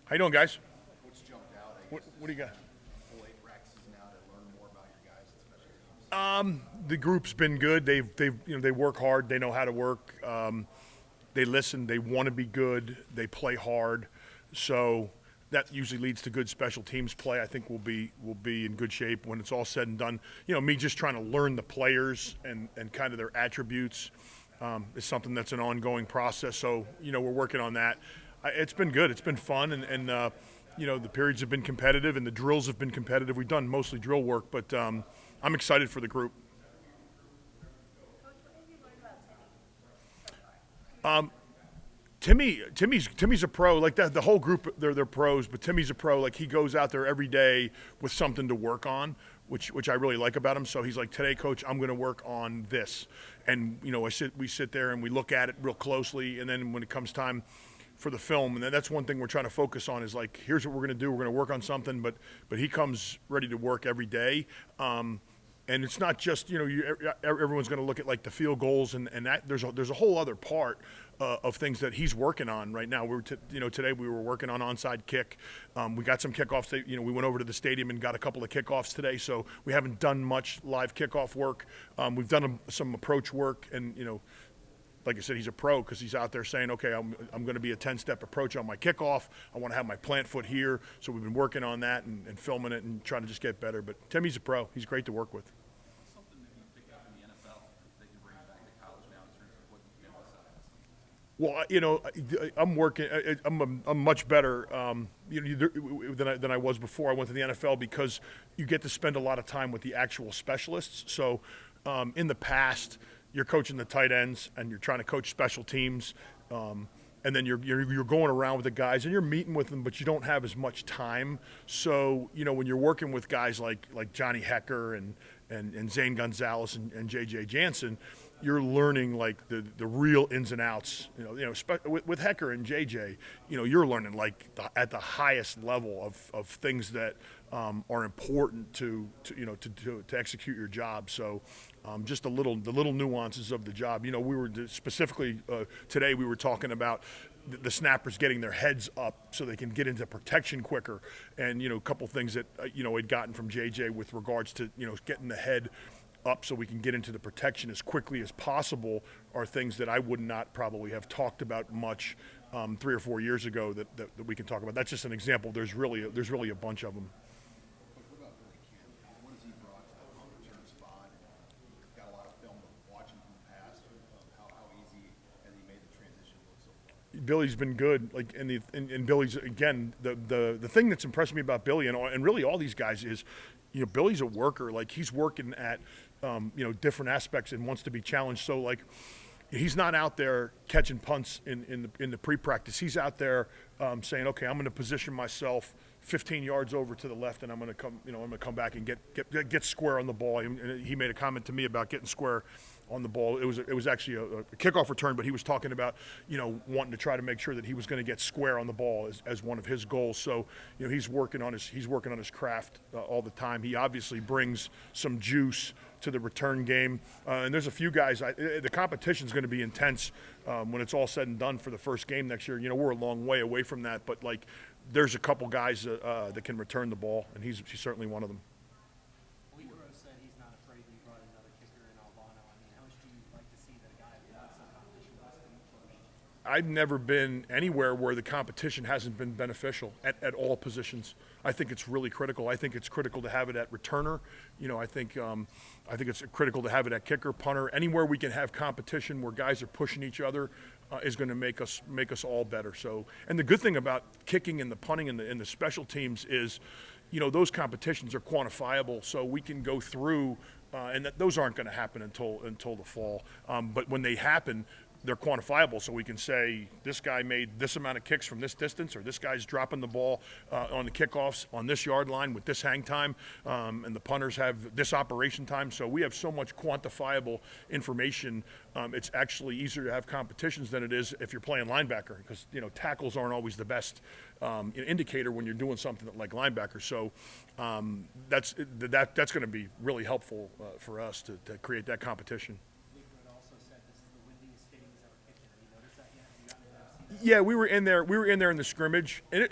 How you doing, guys? What's jumped out, I What, guess, what do you got? full 8 practices now to learn more about your guys and special teams? The group's been good. They work hard. They know how to work. They listen. They want to be good. They play hard. So that usually leads to good special teams play. I think we'll be in good shape when it's all said and done. Me just trying to learn the players and kind of their attributes is something that's an ongoing process. So we're working on that. It's been good. It's been fun, and the periods have been competitive and the drills have been competitive. We've done mostly drill work, but I'm excited for the group. Coach, what have you learned about Timmy so far? Timmy's a pro. Like that, the whole group they're pros, but Timmy's a pro. Like he goes out there every day with something to work on, which I really like about him. So he's like, today, coach, I'm going to work on this, and we sit there and we look at it real closely, and then when it comes time for the film, and that's one thing we're trying to focus on is like, here's what we're going to do. We're going to work on something, but he comes ready to work every day. And it's not just everyone's going to look at like the field goals and that there's a whole other part of things that he's working on right now. Today we were working on onside kick. We got some kickoffs. We went over to the stadium and got a couple of kickoffs today. So we haven't done much live kickoff work. We've done some approach work, and like I said, he's a pro because he's out there saying, okay, I'm going to be a 10-step approach on my kickoff. I want to have my plant foot here. So we've been working on that and filming it and trying to just get better. But Timmy's a pro. He's great to work with. What's something that you picked up in the NFL that you bring back to college now in terms of what you can emphasize? Well, I'm working. I'm much better than I was before I went to the NFL because you get to spend a lot of time with the actual specialists. So in the past, you're coaching the tight ends and you're trying to coach special teams, and then you're going around with the guys and you're meeting with them, but you don't have as much time. So when you're working with guys like Johnny Hecker and Zane Gonzalez and J.J. Jansen, you're learning like the real ins and outs. With Hecker and JJ, you're learning like at the highest level of things that are important to execute your job. So just the little nuances of the job. We were specifically today we were talking about the snappers getting their heads up so they can get into protection quicker, and a couple things that had gotten from JJ with regards to getting the head up so we can get into the protection as quickly as possible are things that I would not probably have talked about much 3 or 4 years ago that we can talk about. That's just an example. There's really a bunch of them. But what about Billy Kim? What has he brought to the punt return spot? You've got a lot of film to watch him from the past. How easy has he made the transition look so far? Billy's been good. Like and Billy's again the thing that's impressed me about Billy and really all these guys is, Billy's a worker. Like he's working at different aspects and wants to be challenged. So like he's not out there catching punts in the pre-practice. He's out there saying, okay, I'm going to position myself 15 yards over to the left, and I'm going to come back and get square on the ball. And he made a comment to me about getting square on the ball. It was actually a kickoff return, but he was talking about wanting to try to make sure that he was going to get square on the ball as one of his goals. So he's working on his craft all the time. He obviously brings some juice to the return game, and there's a few guys. The competition's going to be intense when it's all said and done for the first game next year. We're a long way away from that, but like there's a couple guys that can return the ball, and he's certainly one of them. Leroy said he's not afraid that you brought another kicker in Albano. I mean, how much do you like to see that a guy who wants some competition wants to be pushed? I've never been anywhere where the competition hasn't been beneficial at all positions. I think it's really critical. I think it's critical to have it at returner. I think it's critical to have it at kicker, punter. Anywhere we can have competition where guys are pushing each other is going to make us all better. So, and the good thing about kicking and the punting and the special teams is, those competitions are quantifiable. So we can go through, and those aren't going to happen until the fall. But when they happen, they're quantifiable, so we can say this guy made this amount of kicks from this distance, or this guy's dropping the ball on the kickoffs on this yard line with this hang time, and the punters have this operation time. So we have so much quantifiable information. It's actually easier to have competitions than it is if you're playing linebacker, because tackles aren't always the best indicator when you're doing something like linebacker. So that's going to be really helpful for us to create that competition. Leroy also said this is the windiest stadium he's ever kicked in. Have you noticed that yet? Have you gotten to see Yeah, we were in there. We were in there in the scrimmage, and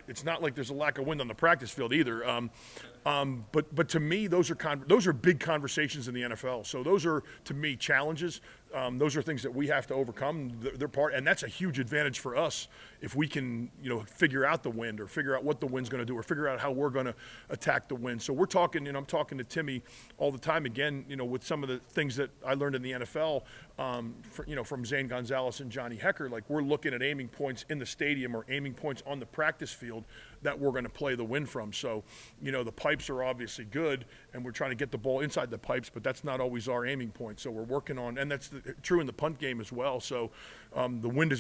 it's not like there's a lack of wind on the practice field either. But to me, those are big conversations in the NFL. So those are, to me, challenges. Those are things that we have to overcome. They're part, and that's a huge advantage for us if we can, figure out the wind or figure out what the wind's going to do or figure out how we're going to attack the wind. So we're talking, I'm talking to Timmy all the time again, with some of the things that I learned in the NFL, from Zane Gonzalez and Johnny Hecker. Like, we're looking at aiming points in the stadium or aiming points on the practice field that we're going to play the wind from. So, the pipes are obviously good, and we're trying to get the ball inside the pipes, but that's not always our aiming point. So we're working on, and that's true in the punt game as well. So the wind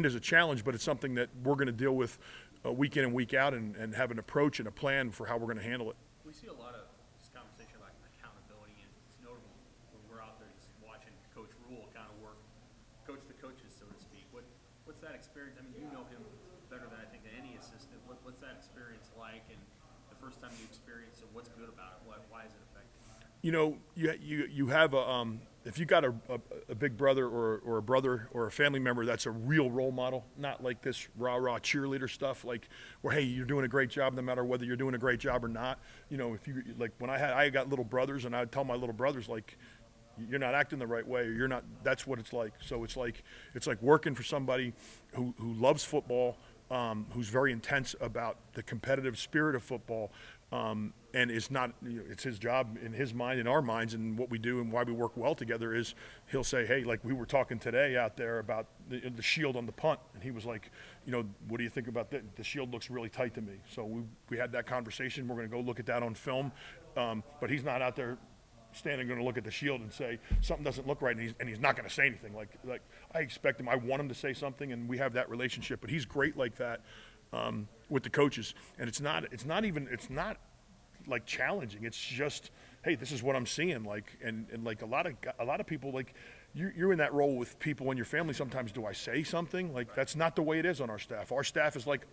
is a challenge, but it's something that we're going to deal with week in and week out, and have an approach and a plan for how we're going to handle it. We see a lot of this conversation about accountability, and it's notable when we're out there just watching Coach Rule kind of work, coach the coaches, so to speak. What's that experience? I mean, you know him better than I think than any assistant. What's that experience like, and the first time you experienced it, what's good about it? Why is it effective? You have if you got a big brother or a brother or a family member that's a real role model, not like this rah-rah cheerleader stuff, like where, hey, you're doing a great job no matter whether you're doing a great job or not. If you, like, when I got little brothers, and I'd tell my little brothers, like, you're not acting the right way, or you're not, that's what it's like. So it's like working for somebody who loves football, who's very intense about the competitive spirit of football, and is not, it's his job in his mind, in our minds, and what we do and why we work well together is he'll say, hey, like we were talking today out there about the shield on the punt, and he was like, what do you think about that? The shield looks really tight to me. So we had that conversation. We're going to go look at that on film, but he's not out there standing going to look at the shield and say something doesn't look right, and he's not going to say anything. Like I expect him, I want him to say something, and we have that relationship. But he's great like that with the coaches, and it's not like challenging. It's just, hey, this is what I'm seeing. Like and like a lot of people, like you're in that role with people in your family. Sometimes, do I say something? Like, that's not the way it is on our staff. Our staff is like,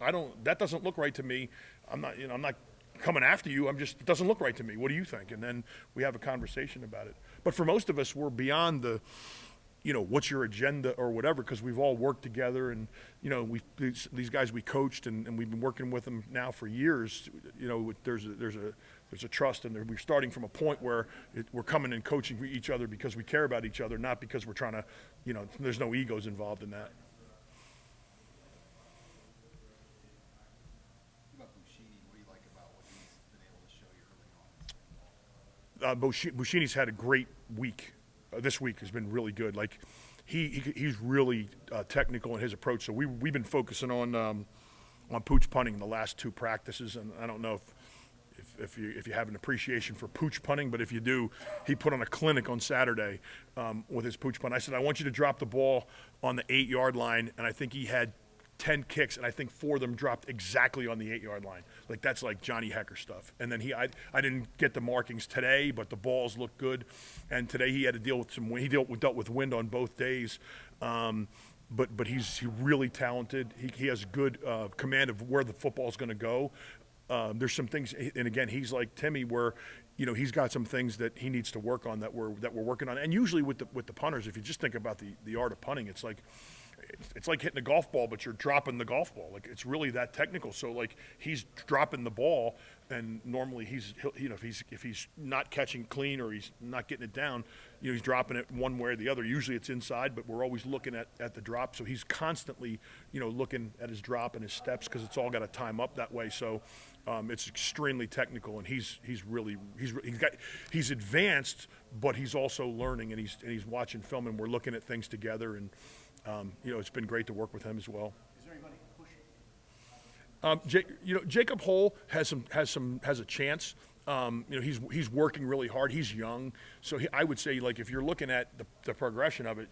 that doesn't look right to me. I'm not coming after you. It doesn't look right to me. What do you think? And then we have a conversation about it. But for most of us, we're beyond the, what's your agenda or whatever, because we've all worked together, and, these guys we coached, and we've been working with them now for years. There's a trust, and we're starting from a point where we're coming and coaching each other because we care about each other, not because we're trying to, there's no egos involved in that. Bushini's had a great week. This week has been really good. Like he's really technical in his approach. So we've been focusing on pooch punting the last two practices, and I don't know if you have an appreciation for pooch punting, but if you do, he put on a clinic on Saturday with his pooch punt. I said, I want you to drop the ball on the 8-yard line, and I think he had 10 kicks, and I think 4 of them dropped exactly on the 8-yard line. Like, that's like Johnny Hecker stuff. And then I didn't get the markings today, but the balls looked good. And today he had to deal with some wind. He dealt with wind on both days. But he's really talented. He has good command of where the football is going to go. There's some things, and again, he's like Timmy, where he's got some things that he needs to work on that we're working on. And usually with the punters, if you just think about the art of punting, it's like hitting a golf ball, but you're dropping the golf ball. Like, it's really that technical. So like, he's dropping the ball, and normally if he's not catching clean or he's not getting it down, he's dropping it one way or the other. Usually it's inside, but we're always looking at the drop. So he's constantly looking at his drop and his steps, because it's all got to time up that way. So it's extremely technical, and he's advanced, but he's also learning, and he's watching film, and we're looking at things together, and it's been great to work with him as well. Is there anybody pushing? Jacob Hole has a chance. He's working really hard. He's young, so I would say, like, if you're looking at the progression of it,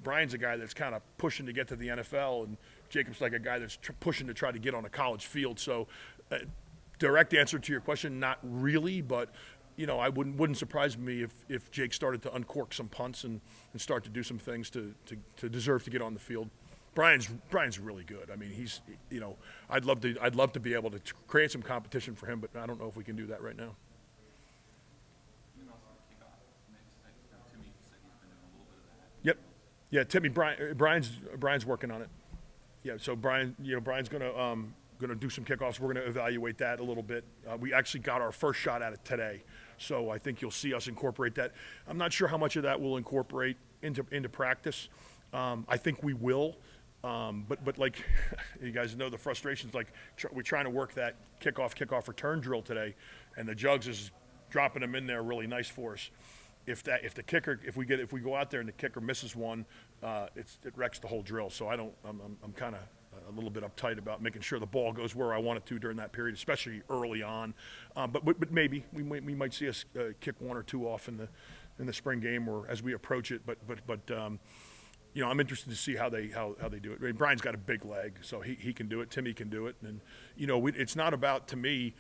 Brian's a guy that's kind of pushing to get to the NFL, and Jacob's like a guy that's pushing to try to get on a college field. So, direct answer to your question, not really, but I wouldn't surprise me if Jake started to uncork some punts and start to do some things to deserve to get on the field. Brian's really good. I mean, he's I'd love to be able to create some competition for him, but I don't know if we can do that right now. Yep. Yeah, Timmy, Brian's working on it. Yeah, so Brian's gonna do some kickoffs. We're gonna evaluate that a little bit. We actually got our first shot at it today, so I think you'll see us incorporate that. I'm not sure how much of that we'll incorporate into practice. I think we will, but like you guys know, the frustrations. Like we're trying to work that kickoff return drill today, and the Jugs is dropping them in there really nice for us. If we go out there and the kicker misses one, it wrecks the whole drill. So I'm kind of a little bit uptight about making sure the ball goes where I want it to during that period, especially early on. But maybe we might see us kick one or two off in the spring game or as we approach it. But I'm interested to see how they do it. I mean, Brian's got a big leg, so he can do it. Timmy can do it, and it's not about, to me.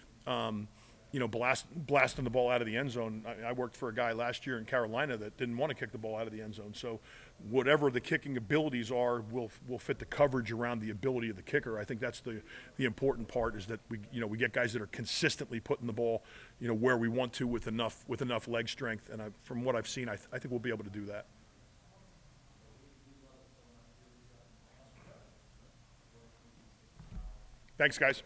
Blasting the ball out of the end zone. I worked for a guy last year in Carolina that didn't want to kick the ball out of the end zone. So whatever the kicking abilities are will fit the coverage around the ability of the kicker. I think that's the important part, is that we get guys that are consistently putting the ball where we want to with enough leg strength. And from what I've seen, I think we'll be able to do that. Thanks, guys.